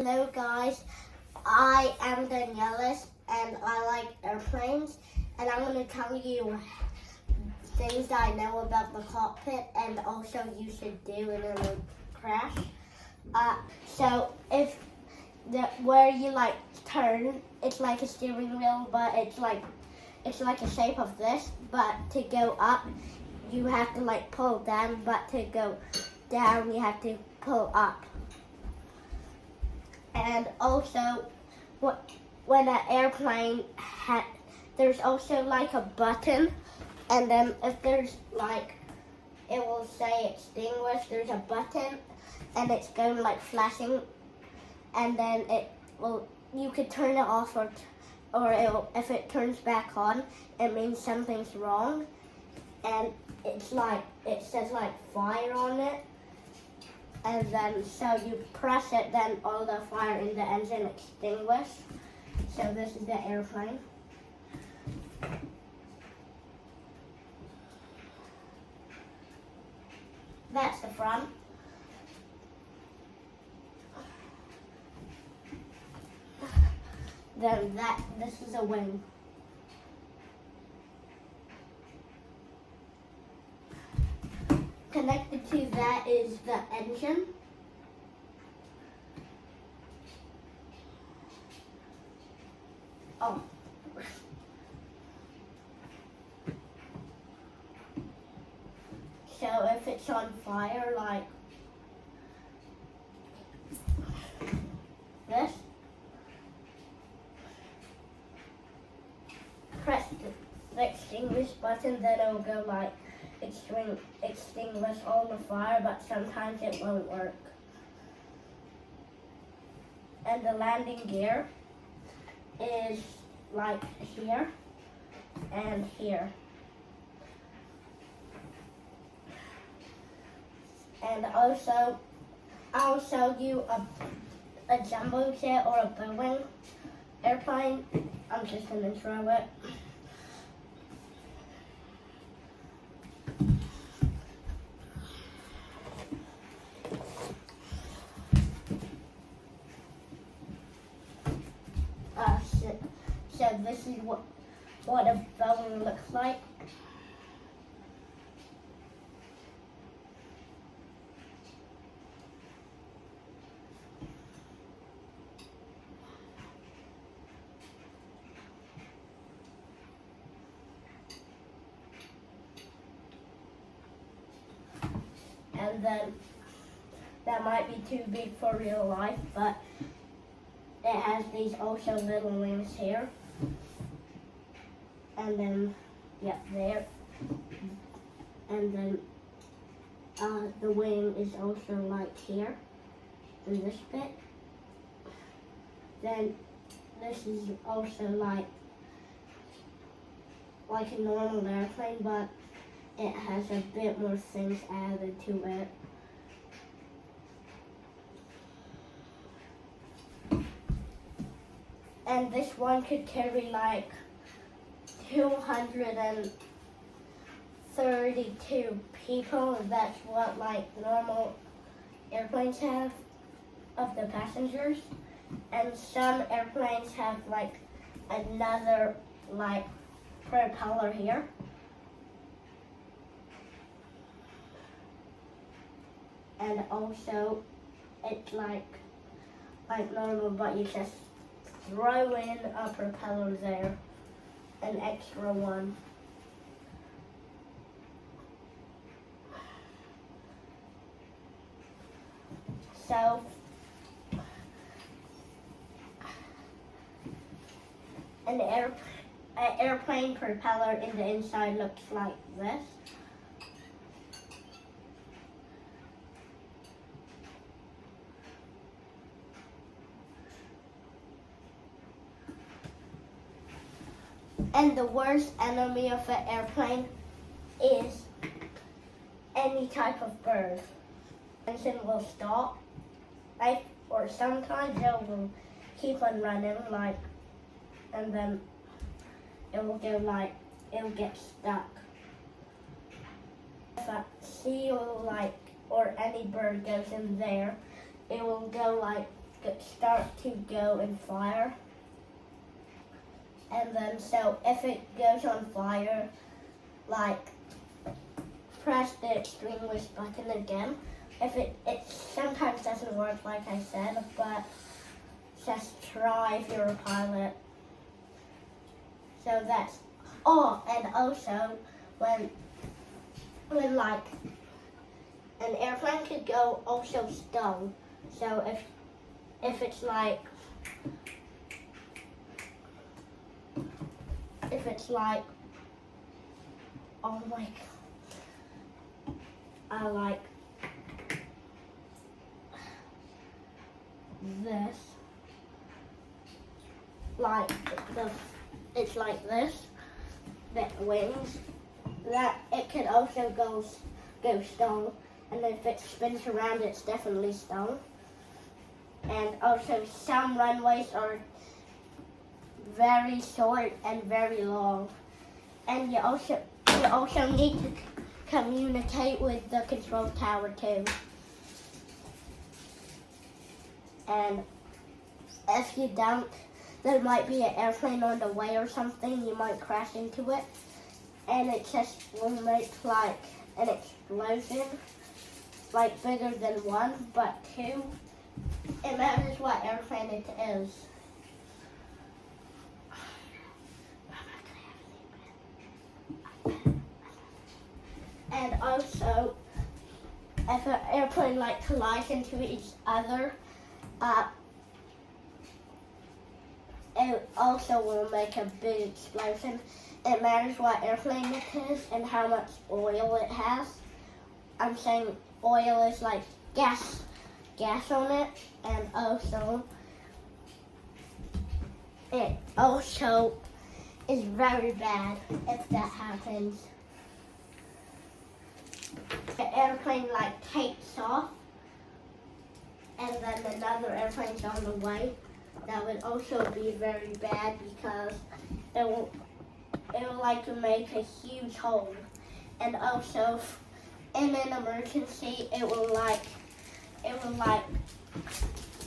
Hello guys, I am Danielius and I like airplanes, and I'm going to tell you things that I know about the cockpit and also you should do in a crash. So if where you turn, it's like a steering wheel, but it's like a shape of this, but to go up you have to pull down, but to go down you have to pull up. And also, when an airplane there's also a button, and then if there's it will say extinguish. There's a button, and it's going flashing, and then you could turn it off or if it turns back on, it means something's wrong, and it says fire on it. And then, so you press it, then all the fire in the engine extinguish. So this is the airplane. That's the front. Then this is a wing. Connected to that is the engine. Oh. So if it's on fire like this, press the extinguish button, then it will go extinguish all the fire, but sometimes it won't work. And the landing gear is here and here. And also, I'll show you a jumbo jet or a Boeing airplane. I'm just going to throw it. So this is what a Boeing looks like. And then that might be too big for real life, but it has these also little wings here. And then, there. And then the wing is also here, in this bit. Then this is also like a normal airplane, but it has a bit more things added to it. And this one could carry 232 people. That's what normal airplanes have of the passengers. And some airplanes have another propeller here. And also it's like normal, but you just throw in a propeller there, an extra one. So an airplane propeller in the inside looks like this. And the worst enemy of an airplane is any type of bird. The engine will stop, or sometimes it will keep on running, and then it will go it will get stuck. If a seal or any bird goes in there, it will go start to go in fire. And then, so if it goes on fire, like, press the extinguish button again. If it sometimes doesn't work, like I said, but just try if you're a pilot. So that's, and also when like an airplane could go also stone. So if it's like oh my god, I like this, like it's like this, the wings, that it could also go stone, and if it spins around, it's definitely stone. And also some runways are very short and very long, and you also need to communicate with the control tower too. And if you don't, there might be an airplane on the way or something, you might crash into it, and it just will make like an explosion, like bigger than one, but two. It matters what airplane it is. And also, if an airplane like collides into each other, it also will make a big explosion. It matters what airplane it is and how much oil it has. I'm saying oil is like gas on it, and also it also is very bad if that happens. The airplane like takes off, and then another airplane's on the way. That would also be very bad because it will like to make a huge hole, and also in an emergency it will like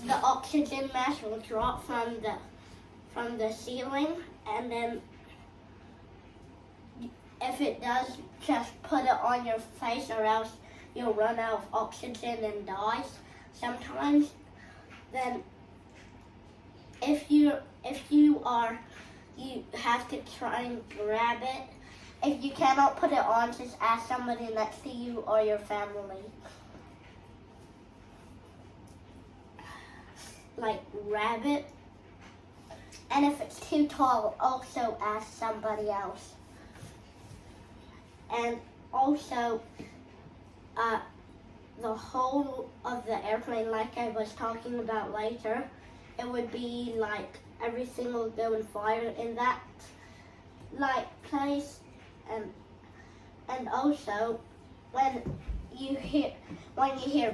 the oxygen mask will drop from the ceiling, and then if it does, just put it on your face or else you'll run out of oxygen and die sometimes. Then if you have to try and grab it. If you cannot put it on, just ask somebody next to you or your family. Like grab it. And if it's too tall, also ask somebody else. And also, the whole of the airplane, like I was talking about later, it would be like everything will go in fire in that like place. And also, when you hear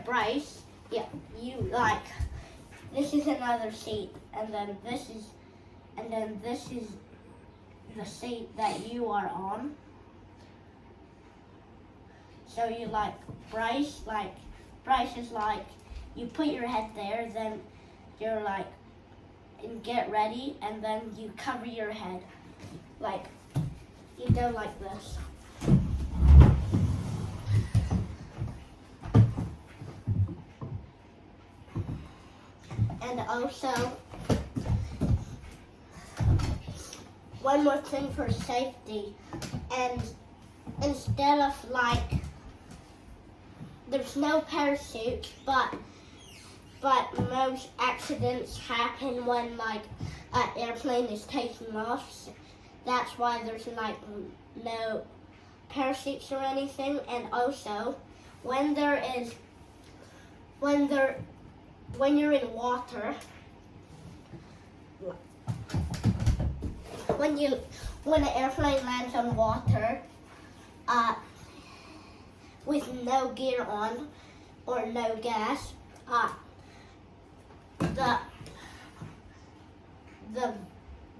brace, yeah, you like, this is another seat, and then this is the seat that you are on. So you like brace is like you put your head there, then you're like, and get ready, and then you cover your head. Like, you go like this. And also, one more thing for safety, and instead of like, there's no parachute, but most accidents happen when like an airplane is taking off. That's why there's like no parachutes or anything. And also, when you're in water, when an airplane lands on water, with no gear on or no gas,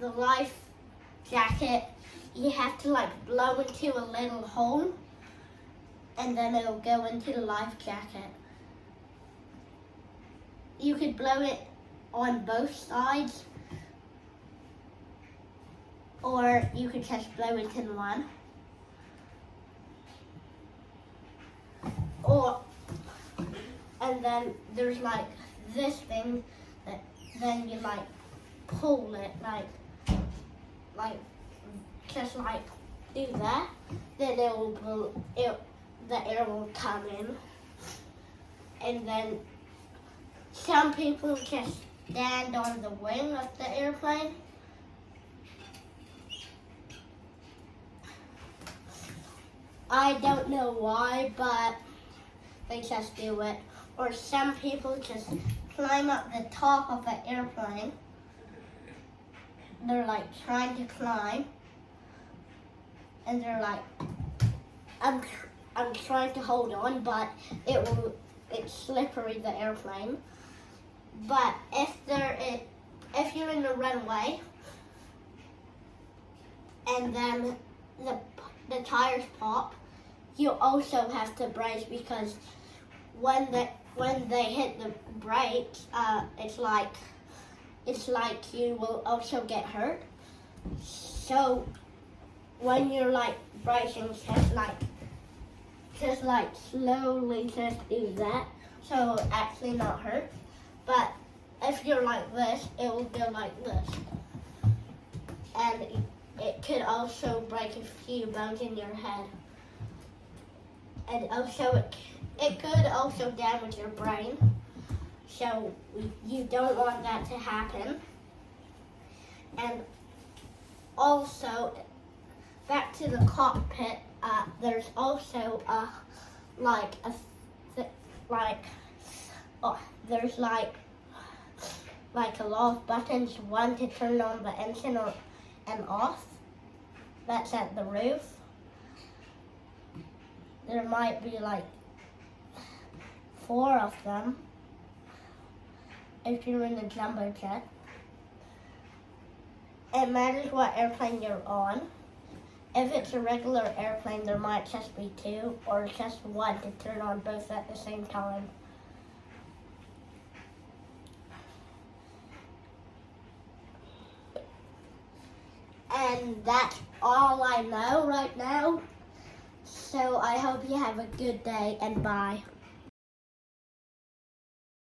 the life jacket, you have to like blow into a little hole, and then it'll go into the life jacket. You could blow it on both sides, or you could just blow it in one. And then there's like this thing that then you like pull it like just like do that, then the air will come in. And then some people just stand on the wing of the airplane. I don't know why, but they just do it. Or some people just climb up the top of the airplane. They're like trying to climb. And they're like, I'm trying to hold on, but it's slippery, the airplane. But if you're in the runway and then the tires pop, you also have to brace, because when they hit the brakes, it's like you will also get hurt. So when you're like bracing, just like slowly just do that, so it'll actually not hurt. But if you're like this, it will go like this, and it could also break a few bones in your head, and also it could also damage your brain. So you don't want that to happen. And also, back to the cockpit, there's also there's a lot of buttons. One to turn on the engine and off. That's at the roof. There might be like 4 of them if you're in a jumbo jet. It matters what airplane you're on. If it's a regular airplane, there might just be 2 or just 1 to turn on both at the same time. And that's all I know right now. So I hope you have a good day, and bye.